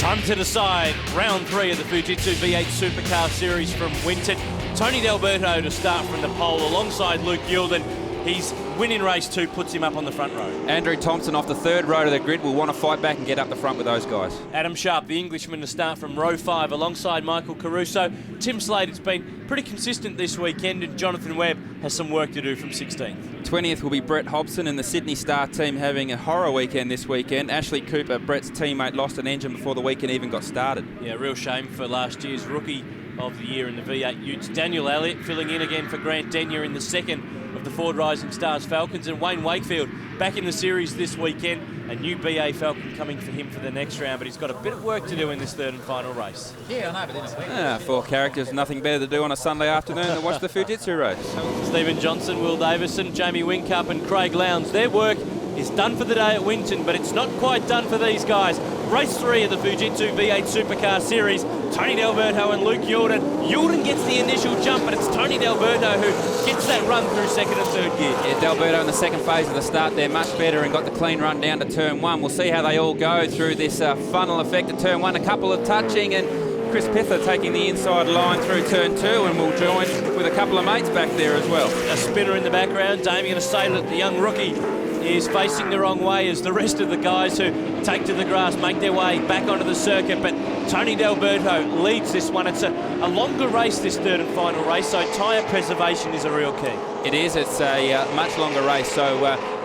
Time to decide round 3 of the Fujitsu V8 Supercar Series from Winton. Tony D'Alberto to start from the pole alongside Luke Youlden. He's winning race 2, puts him up on the front row. Andrew Thompson off the third row to the grid will want to fight back and get up the front with those guys. Adam Sharp, the Englishman, to start from row 5 alongside Michael Caruso. Tim Slade has been pretty consistent this weekend, and Jonathan Webb has some work to do from 16th. 20th will be Brett Hobson and the Sydney Star team having a horror weekend this weekend. Ashley Cooper, Brett's teammate, lost an engine before the weekend even got started. Yeah, real shame for last year's Rookie of the Year in the V8 Utes. Daniel Elliott filling in again for Grant Denyer in the second of the Ford Rising Stars Falcons, and Wayne Wakefield back in the series this weekend. A new BA Falcon coming for him for the next round, but he's got a bit of work to do in this third and final race. Yeah, I know, but then 4 characters, nothing better to do on a Sunday afternoon than watch the Fujitsu race. Stephen Johnson, Will Davison, Jamie Whincup and Craig Lowndes. Their work is done for the day at Winton, but it's not quite done for these guys. Race 3 of the Fujitsu V8 Supercar Series. Tony D'Alberto and Luke Youlden. Youlden gets the initial jump, but it's Tony D'Alberto who gets that run through second and third gear. Yeah, D'Alberto in the second phase of the start there, much better, and got the clean run down to turn 1. We'll see how they all go through this funnel effect at turn 1. A couple of touching, and Chris Pither taking the inside line through turn 2, and we'll join with a couple of mates back there as well. A spinner in the background. Damien Assaillant, the young rookie, is facing the wrong way as the rest of the guys who take to the grass make their way back onto the circuit, but Tony D'Alberto leads this one. It's a longer race, this third and final race, so tyre preservation is a real key. It is. It's a much longer race, so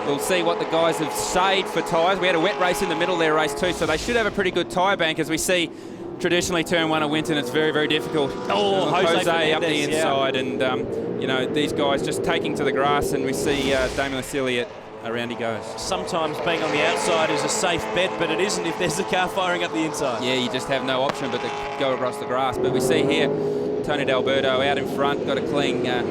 we'll see what the guys have saved for tyres. We had a wet race in the middle there, race 2, so they should have a pretty good tyre bank. As we see, traditionally turn 1 at Winton, it's very, very difficult. Oh, Jose up the Fernandez, inside, yeah. And you know, these guys just taking to the grass, and we see Damien Assaillant. Around he goes. Sometimes being on the outside is a safe bet, but it isn't if there's a car firing up the inside. Yeah, you just have no option but to go across the grass. But we see here Tony D'Alberto out in front, got a clean gap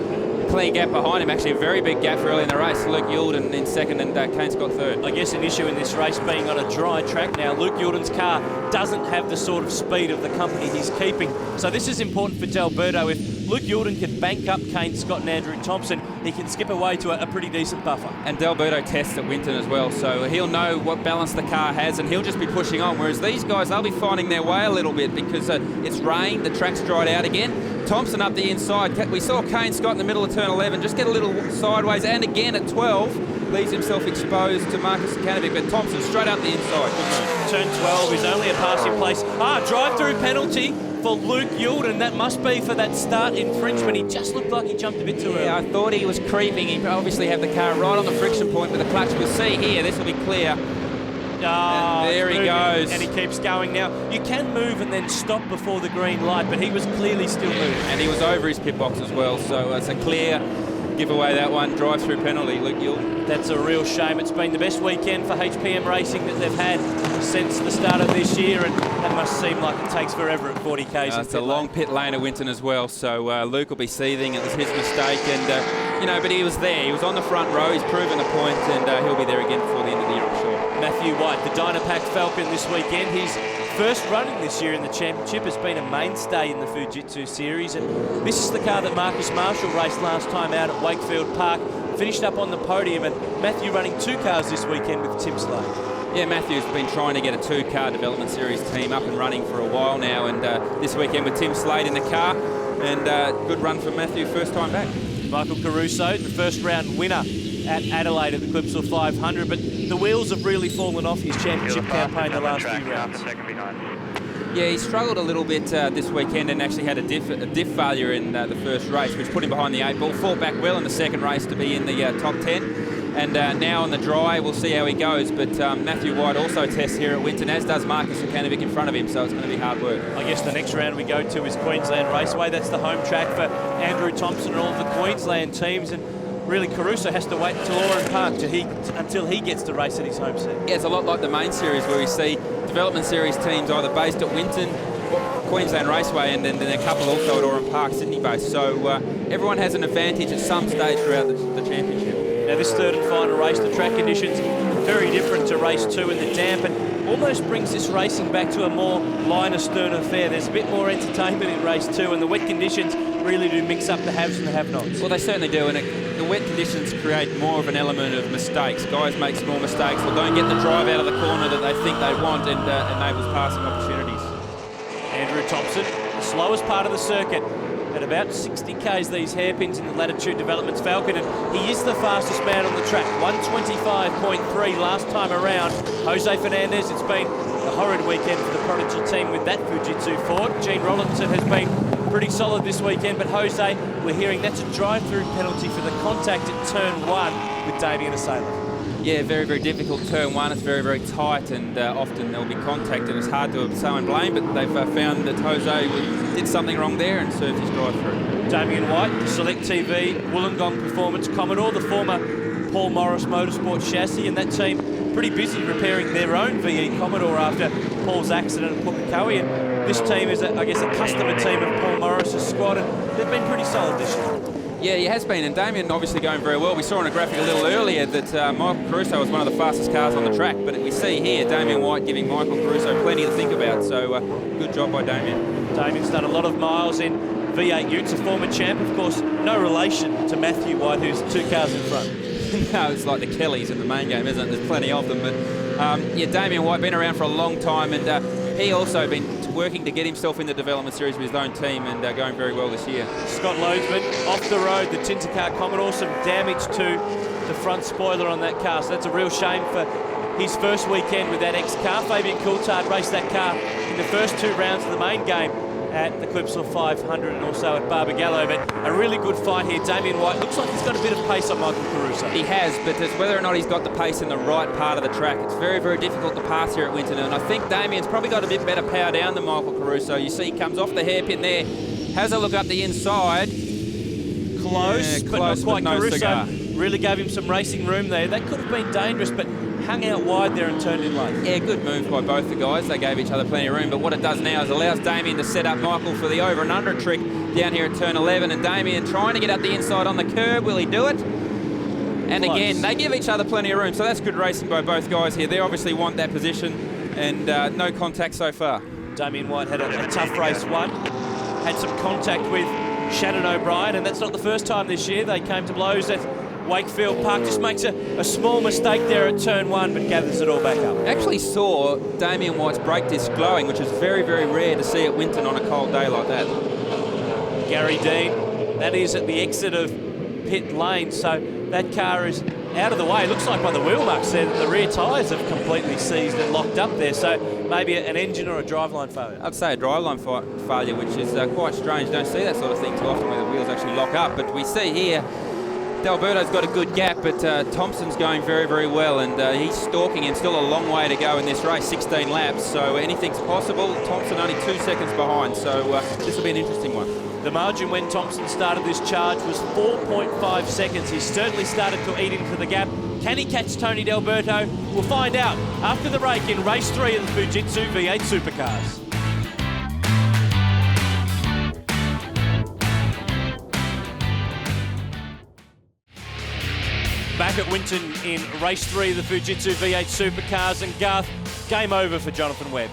behind him. Actually, a very big gap for early in the race. Luke Youlden in second, and Kane Scott third. I guess an issue in this race being on a dry track now. Luke Youlden's car doesn't have the sort of speed of the company he's keeping. So this is important for D'Alberto. If Luke Youlden can bank up Kane Scott and Andrew Thompson, he can skip away to a pretty decent buffer. And D'Alberto tests at Winton as well, so he'll know what balance the car has, and he'll just be pushing on. Whereas these guys, they'll be finding their way a little bit because it's rained, the track's dried out again. Thompson up the inside. We saw Kane Scott in the middle of turn 11 just get a little sideways, and again at 12 leaves himself exposed to Marcus Sakanovic, but Thompson straight up the inside. Turn 12 is only a passing place. Drive-through penalty for Luke Youlden. That must be for that start infringement. He just looked like he jumped a bit too early. Yeah, I thought he was creeping. He obviously had the car right on the friction point with the clutch. We'll see here, this will be clear. And there he goes. And he keeps going now. You can move and then stop before the green light, but he was clearly still moving. And he was over his pit box as well, so it's a clear giveaway, that one. Drive-through penalty, Luke Youlden. That's a real shame. It's been the best weekend for HPM Racing that they've had since the start of this year, and that must seem like it takes forever at 40 Ks. It's a long pit lane at Winton as well, so Luke will be seething. It was his mistake, and you know, but he was there. He was on the front row. He's proven the point, and he'll be there again before the end of the year, I'm sure. Matthew White, the Dynapack Falcon this weekend. His first running this year in the championship, has been a mainstay in the Fujitsu series, and this is the car that Marcus Marshall raced last time out at Wakefield Park. Finished up on the podium, and Matthew running 2 cars this weekend with Tim Slade. Yeah, Matthew's been trying to get a 2-car development series team up and running for a while now, and this weekend with Tim Slade in the car, and good run for Matthew, first time back. Michael Caruso, the first round winner at Adelaide at the Clipsal 500, but the wheels have really fallen off his championship campaign the last few rounds. Yeah, he struggled a little bit this weekend and actually had a diff failure in the first race, which put him behind the 8 ball. Fought back well in the second race to be in the top 10. And now on the dry, we'll see how he goes. But Matthew White also tests here at Winton, as does Marcus Sakanovic in front of him, so it's going to be hard work. I guess the next round we go to is Queensland Raceway. That's the home track for Andrew Thompson and all of the Queensland teams. And really, Caruso has to wait until Oran Park until he gets to race at his home seat. Yeah, it's a lot like the main series where we see development series teams either based at Winton, Queensland Raceway, and then a couple also at Oran Park, Sydney based. So everyone has an advantage at some stage throughout the championship. Now this third and final race, the track conditions are very different to race 2 in the damp, and almost brings this racing back to a more line astern affair. There's a bit more entertainment in race 2, and the wet conditions really do mix up the haves and the have-nots. Well, they certainly do, and the wet conditions create more of an element of mistakes. Guys make small mistakes or don't get the drive out of the corner that they think they want, and enables passing opportunities. Andrew Thompson, the slowest part of the circuit, at about 60 k's these hairpins in the Latitude Developments Falcon, and he is the fastest man on the track. 125.3 last time around. Jose Fernandez, it's been a horrid weekend for the Prodigy team with that Fujitsu Ford. Gene Rollinson has been pretty solid this weekend, but Jose, we're hearing that's a drive-through penalty for the contact at turn 1 with Damien Assailant. Yeah, very, very difficult turn 1. It's very, very tight, and often there'll be contact, and it's hard to have someone blame, but they've found that Jose did something wrong there and served his drive-through. Damien White, the Select TV, Wollongong Performance Commodore, the former Paul Morris Motorsport chassis, and that team pretty busy repairing their own VE Commodore after Paul's accident at Pukekohe, and this team is, I guess, a customer team of Paul Morris's squad, and they've been pretty solid this year. Yeah, he has been, and Damien obviously going very well. We saw on a graphic a little earlier that Michael Caruso was one of the fastest cars on the track, but we see here Damien White giving Michael Caruso plenty to think about, so good job by Damien. Damien's done a lot of miles in V8 Utes, a former champ, of course, no relation to Matthew White, who's 2 cars in front. No, it's like the Kellys in the main game, isn't it? There's plenty of them, but yeah, Damien White been around for a long time, and he also been working to get himself in the development series with his own team, and going very well this year. Scott Loadsman off the road, the Tintercar Commodore, some damage to the front spoiler on that car, so that's a real shame for his first weekend with that X-car. Fabian Coulthard raced that car in the first 2 rounds of the main game at the Clipsal 500 and also at Barbagallo, but a really good fight here. Damien White looks like he's got a bit of pace on Michael Caruso. He has, but it's whether or not he's got the pace in the right part of the track. It's very, very difficult to pass here at Winton, and I think Damien's probably got a bit better power down than Michael Caruso. You see he comes off the hairpin there, has a look up the inside. Close, but not quite. No Caruso cigar. Really gave him some racing room there. That could have been dangerous, but hung out wide there and turned in late. Yeah, good move by both the guys. They gave each other plenty of room, but what it does now is allows Damien to set up Michael for the over and under trick down here at turn 11, and Damien trying to get up the inside on the curb. Will he do it? And close. Again, they give each other plenty of room, so that's good racing by both guys here. They obviously want that position, and no contact so far. Damien White had a tough race 1, had some contact with Shannon O'Brien, and that's not the first time this year. They came to blows at Wakefield Park, just makes a small mistake there at turn 1, but gathers it all back up. Actually saw Damien White's brake disc glowing, which is very, very rare to see at Winton on a cold day like that. Gary Dean, that is at the exit of pit lane, so that car is out of the way. It looks like by the wheel marks there that the rear tyres have completely seized and locked up there, so maybe an engine or a driveline failure. I'd say a driveline failure, which is quite strange. Don't see that sort of thing too often where the wheels actually lock up, but we see here D'Alberto's got a good gap, but Thompson's going very, very well, and he's stalking him. Still a long way to go in this race, 16 laps, so anything's possible. Thompson only 2 seconds behind, so this will be an interesting one. The margin when Thompson started this charge was 4.5 seconds. He certainly started to eat into the gap. Can he catch Tony D'Alberto? We'll find out after the break in race 3 of the Fujitsu V8 Supercars. Back at Winton in race 3 of the Fujitsu V8 Supercars, and Garth, game over for Jonathan Webb.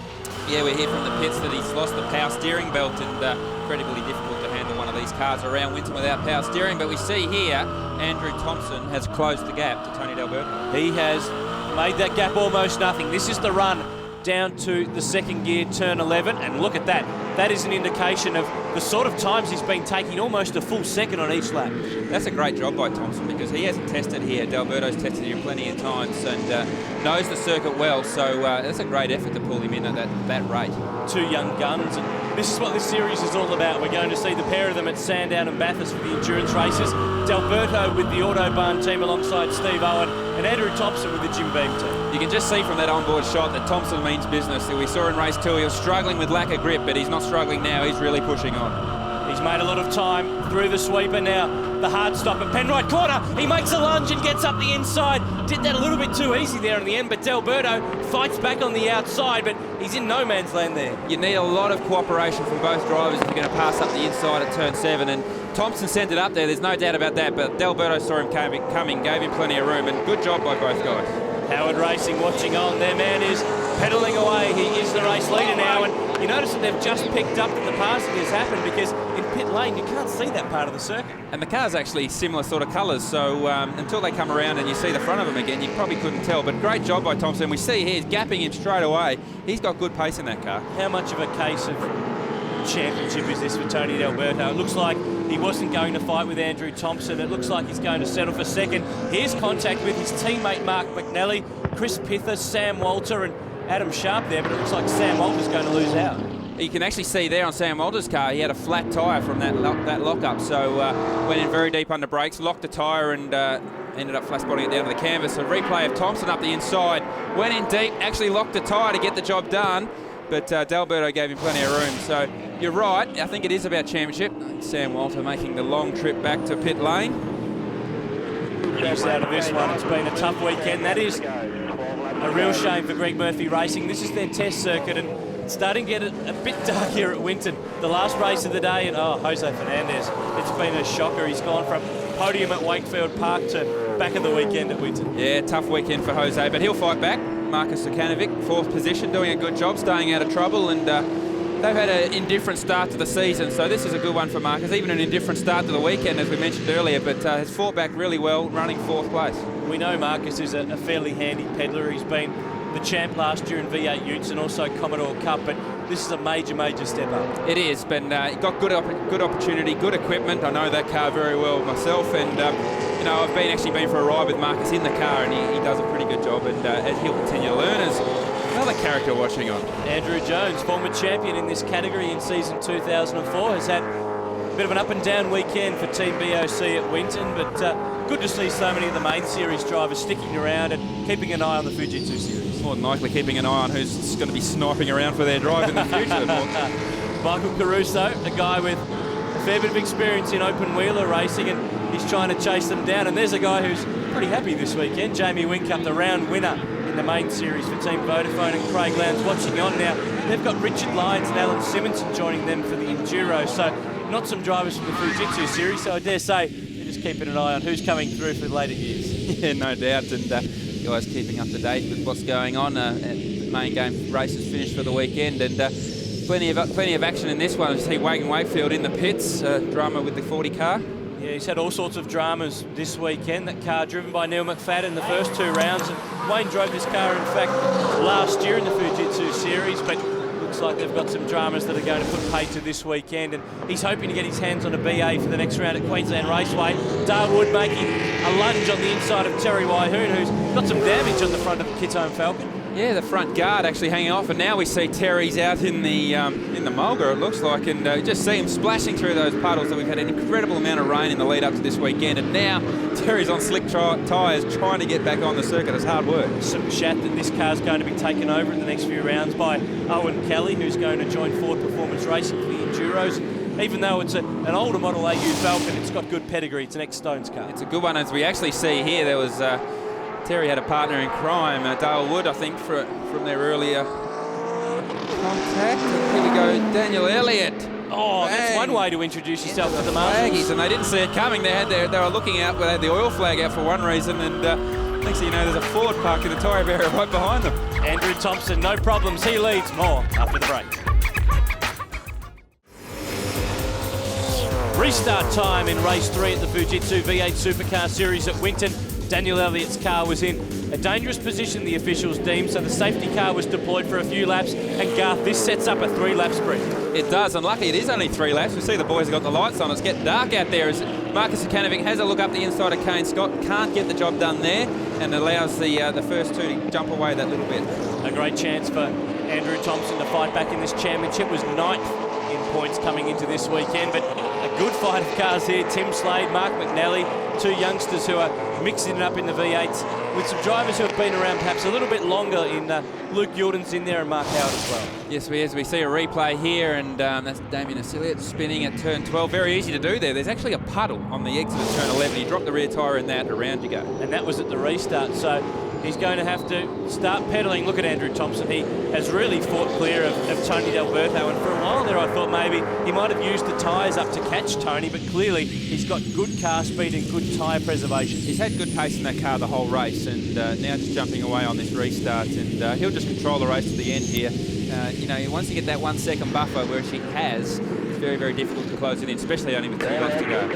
Yeah, we hear from the pits that he's lost the power steering belt, and incredibly difficult to handle one of these cars around Winton without power steering, but we see here Andrew Thompson has closed the gap to Tony D'Alberto. He has made that gap almost nothing. This is the run down to the second gear, turn 11, and look at that. That is an indication of the sort of times he's been taking, almost a full second on each lap. That's a great job by Thompson, because he hasn't tested here. D'Alberto's tested him plenty of times and knows the circuit well, so that's a great effort to pull him in at that rate. 2 young guns, and this is what this series is all about. We're going to see the pair of them at Sandown and Bathurst for the endurance races. D'Alberto with the Autobahn team alongside Steve Owen, and Andrew Thompson with the Jim Beam team. You can just see from that onboard shot that Thompson means business. We saw in race 2 he was struggling with lack of grip, but he's not struggling now. He's really pushing on. He's made a lot of time through the sweeper now. The hard stop at Penrite Corner. He makes a lunge and gets up the inside. Did that a little bit too easy there in the end, but D'Alberto fights back on the outside, but he's in no man's land there. You need a lot of cooperation from both drivers if you're going to pass up the inside at turn 7, and Thompson sent it up there, there's no doubt about that, but D'Alberto saw him coming, gave him plenty of room, and good job by both guys. Howard Racing watching on. Their man is pedalling away. He is the race leader now, and You notice that they've just picked up that the passing has happened, because in pit lane you can't see that part of the circuit. And the car's actually similar sort of colours, so until they come around and you see the front of them again, you probably couldn't tell. But great job by Thompson. We see here he's gapping him straight away. He's got good pace in that car. How much of a case of championship is this for Tony D'Alberto? It looks like he wasn't going to fight with Andrew Thompson. It looks like he's going to settle for second. Here's contact with his teammate Mark McNally, Chris Pither, Sam Walter and Adam Sharp there, but it looks like Sam Walter's going to lose out. You can actually see there on Sam Walter's car, he had a flat tyre from that lock-up, so went in very deep under brakes, locked the tyre and ended up flash spotting it down to the canvas. A replay of Thompson up the inside, went in deep, actually locked the tyre to get the job done, but D'Alberto gave him plenty of room. So you're right, I think it is about championship. Sam Walter making the long trip back to pit lane. Just out of this one, it's been a tough weekend. That is a real shame for Greg Murphy Racing. This is their test circuit, and it's starting to get a bit dark here at Winton. The last race of the day, and Jose Fernandez, it's been a shocker. He's gone from podium at Wakefield Park to back of the weekend at Winton. Yeah, tough weekend for Jose, but he'll fight back. Marcus Sukanovic, 4th position, doing a good job, staying out of trouble, and they've had an indifferent start to the season, so this is a good one for Marcus. Even an indifferent start to the weekend, as we mentioned earlier, but has fought back really well, running 4th place. We know Marcus is a fairly handy peddler. He's been the champ last year in V8 Utes and also Commodore Cup, but this is a major, major step up. It is, but he got good opportunity, good equipment. I know that car very well myself, and you know, I've actually been for a ride with Marcus in the car, and he does a pretty good job, and as he'll continue to learn as another character watching on. Andrew Jones, former champion in this category in season 2004, has had a bit of an up and down weekend for Team BOC at Winton, but good to see so many of the main series drivers sticking around and keeping an eye on the Fujitsu series. More than likely keeping an eye on who's going to be sniping around for their drive in the future. Michael Caruso, a guy with a fair bit of experience in open wheeler racing, and he's trying to chase them down. And there's a guy who's pretty happy this weekend, Jamie Wincup, the round winner in the main series for Team Vodafone, and Craig Lowndes watching on now. They've got Richard Lyons and Alan Simonson joining them for the Enduro, so not some drivers from the Fujitsu series, so I dare say they're just keeping an eye on who's coming through for the later years. Yeah, no doubt, and guys keeping up to date with what's going on. The main game races finished for the weekend, and plenty of action in this one. You see Wagon Wakefield in the pits, drama with the 40 car. Yeah, he's had all sorts of dramas this weekend. That car driven by Neil McFadden the first 2 rounds, and Wayne drove this car in fact last year in the Fujitsu series, but looks like they've got some dramas that are going to put pay to this weekend, and he's hoping to get his hands on a BA for the next round at Queensland Raceway. Dale Wood making a lunge on the inside of Terry Wyhoon, who's got some damage on the front of the Kitone Falcon. Yeah, the front guard actually hanging off, and now we see Terry's out in the mulga, it looks like, and just see him splashing through those puddles. That we've had an incredible amount of rain in the lead up to this weekend, and now Terry's on slick tyres trying to get back on the circuit. It's hard work. Some chat that this car's going to be taken over in the next few rounds by Owen Kelly, who's going to join Ford Performance Racing for the Enduros. Even though it's an older model AU Falcon, it's got good pedigree. It's an ex-Stones car. It's a good one, as we actually see here. There was Terry had a partner in crime, Dale Wood, I think, from their earlier contact. And here we go, Daniel Elliott. Oh, bang. That's one way to introduce yourself to the Masters. And they didn't see it coming. They were looking out, they had the oil flag out for one reason, and next thing you know, there's a Ford parked in the tyre barrier right behind them. Andrew Thompson, no problems. He leads. More after the break. Restart time in race 3 at the Fujitsu V8 Supercar Series at Winton. Daniel Elliott's car was in a dangerous position, the officials deemed, so the safety car was deployed for a few laps, and Garth, this sets up a 3-lap sprint. It does, and lucky it is only 3 laps. We see the boys have got the lights on. It's getting dark out there as Marcus Sukanovic has a look up the inside of Kane Scott, can't get the job done there, and allows the first 2 to jump away that little bit. A great chance for Andrew Thompson to fight back in this championship. Was 9th in points coming into this weekend, but a good fight of cars here. Tim Slade, Mark McNally, 2 youngsters who are mixing it up in the V8s with some drivers who have been around perhaps a little bit longer in Luke Jordan's in there and Mark Howard as well. Yes, we see a replay here, and that's Damien Assiliot spinning at turn 12. Very easy to do there. There's actually a puddle on the exit of turn 11. He dropped the rear tyre in that, around you go. And that was at the restart, so he's going to have to start pedalling. Look at Andrew Thompson. He has really fought clear of Tony D'Alberto, and for a while there I thought maybe he might have used the tyres up to catch Tony, but clearly he's got good car speed and good tyre preservation. He's had good pace in that car the whole race, and now just jumping away on this restart, and he'll just control the race to the end here. You know, once you get that 1 second buffer, which he has, it's very, very difficult to close it in, especially only with 2 laps to go.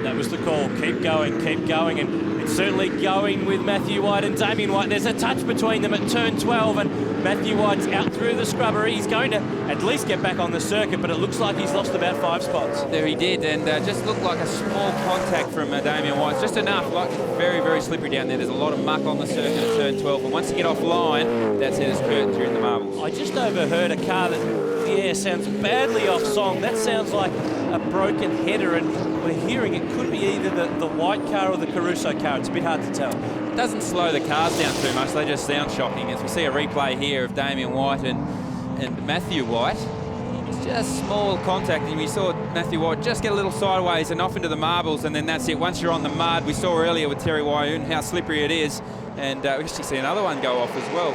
That was the call. Keep going, and it's certainly going with Matthew White and Damien White. There's a touch between them at turn 12, and Matthew White's out through the scrubber. He's going to at least get back on the circuit, but it looks like he's lost about 5 spots. There he did, and just looked like a small contact from Damien White. Just enough, like very, very slippery down there. There's a lot of muck on the circuit at turn 12, and once you get offline, that's it, it's curtains, you're in the marbles. I just overheard a car that, sounds badly off song. That sounds like a broken header, and we're hearing it could be either the white car or the Caruso car. It's a bit hard to tell. It doesn't slow the cars down too much. They just sound shocking. As we see a replay here of Damien White and Matthew White. It's just small contact, and we saw Matthew White just get a little sideways and off into the marbles, and then that's it. Once you're on the mud, we saw earlier with Terry Wyoon how slippery it is, and we actually see another one go off as well.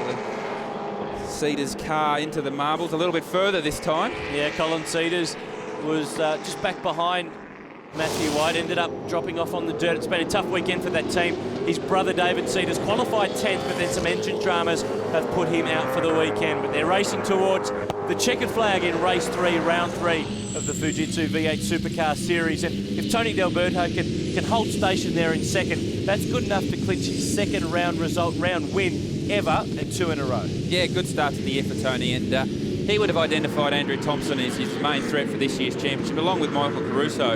Cedars car into the marbles a little bit further this time. Yeah, Colin Cedars was just back behind Matthew White, ended up dropping off on the dirt. It's been a tough weekend for that team. His brother David Cedars qualified 10th, but then some engine dramas have put him out for the weekend. But they're racing towards the checkered flag in race 3, round 3 of the Fujitsu V8 Supercar Series. And if Tony D'Alberto can hold station there in second, that's good enough to clinch his second round win ever, and 2 in a row. Yeah, good start to the year for Tony, and he would have identified Andrew Thompson as his main threat for this year's championship, along with Michael Caruso.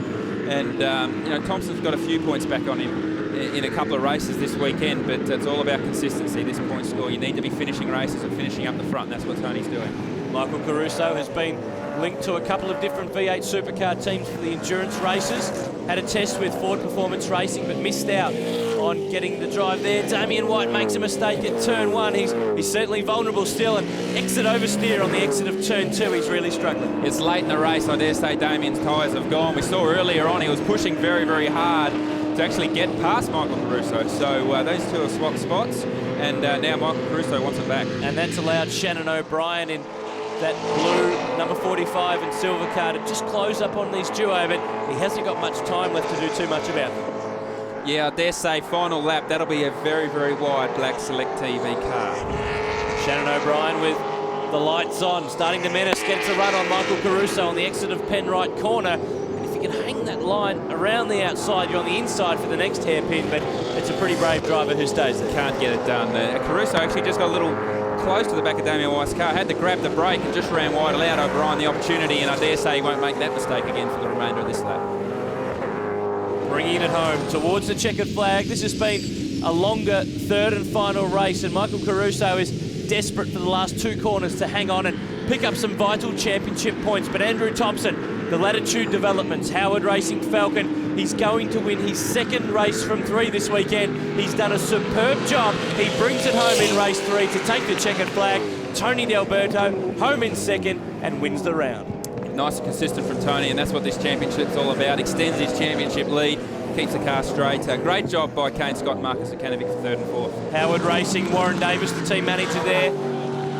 And you know, Thompson's got a few points back on him in a couple of races this weekend, but it's all about consistency, this point score. You need to be finishing races and finishing up the front, and that's what Tony's doing. Michael Caruso has been linked to a couple of different V8 Supercar teams for the endurance races. Had a test with Ford Performance Racing, but missed out on getting the drive there. Damien White makes a mistake at turn 1. He's certainly vulnerable still, and exit oversteer on the exit of turn 2. He's really struggling. It's late in the race. I dare say Damien's tyres have gone. We saw earlier on he was pushing very, very hard to actually get past Michael Caruso. So those two have swapped spots, and now Michael Caruso wants it back. And that's allowed Shannon O'Brien in that blue number 45 and silver car to just close up on these duo, but he hasn't got much time left to do too much about them. Yeah, I dare say final lap, that'll be a very, very wide black Select TV car. Shannon O'Brien with the lights on, starting to menace, gets a run on Michael Caruso on the exit of Penrite corner. And if you can hang that line around the outside, you're on the inside for the next hairpin, but it's a pretty brave driver who stays there. Can't get it done there. Caruso actually just got a little close to the back of Damien White's car, had to grab the brake and just ran wide, allowed O'Brien the opportunity, and I dare say he won't make that mistake again for the remainder of this lap. Bringing it home towards the checkered flag. This has been a longer third and final race, and Michael Caruso is desperate for the last 2 corners to hang on and pick up some vital championship points. But Andrew Thompson, the Latitude Developments, Howard Racing Falcon, he's going to win his 2nd race from 3 this weekend. He's done a superb job. He brings it home in race 3 to take the checkered flag. Tony D'Alberto home in 2nd and wins the round. Nice and consistent from Tony, and that's what this championship's all about. Extends his championship lead, keeps the car straight. Great job by Kane Scott and Marcus Akanovic for 3rd and 4th. Howard Racing, Warren Davis, the team manager there.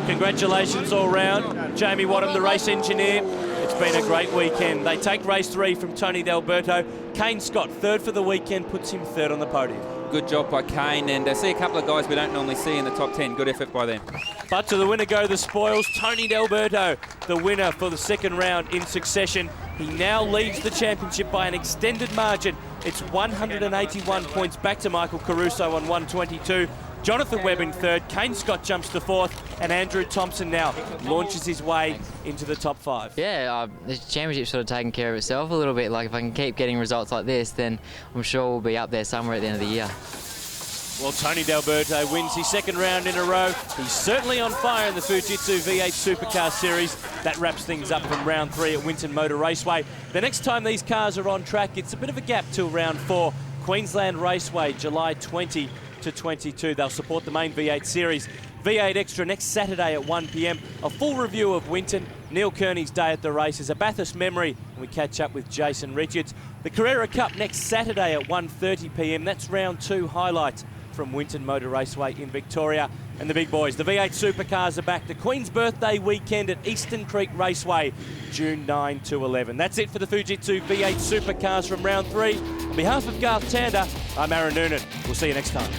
Congratulations all round. Jamie Wadham, the race engineer. It's been a great weekend. They take race 3 from Tony D'Alberto. Kane Scott, 3rd for the weekend, puts him 3rd on the podium. Good job by Kane, and see a couple of guys we don't normally see in the top 10. Good effort by them. But to the winner go the spoils. Tony D'Alberto, the winner for the 2nd round in succession. He now leads the championship by an extended margin. It's 181 points back to Michael Caruso on 122. Jonathan Webb in 3rd, Kane Scott jumps to 4th, and Andrew Thompson now launches his way into the top 5. Yeah, the championship's sort of taken care of itself a little bit. Like, if I can keep getting results like this, then I'm sure we'll be up there somewhere at the end of the year. Well, Tony D'Alberto wins his 2nd round in a row. He's certainly on fire in the Fujitsu V8 Supercar Series. That wraps things up from round 3 at Winton Motor Raceway. The next time these cars are on track, it's a bit of a gap till round 4. Queensland Raceway, July 20 to 22. They'll support the main V8 series. V8 Extra next Saturday at 1 p.m. A full review of Winton, Neil Kearney's day at the races, a Bathurst memory, and we catch up with Jason Richards. The Carrera Cup next Saturday at 1:30 p.m. That's round 2 highlights from Winton Motor Raceway in Victoria. And the big boys, the V8 Supercars are back. The Queen's Birthday weekend at Eastern Creek Raceway, June 9 to 11. That's it for the Fujitsu V8 Supercars from round 3. On behalf of Garth Tander, I'm Aaron Noonan. We'll see you next time.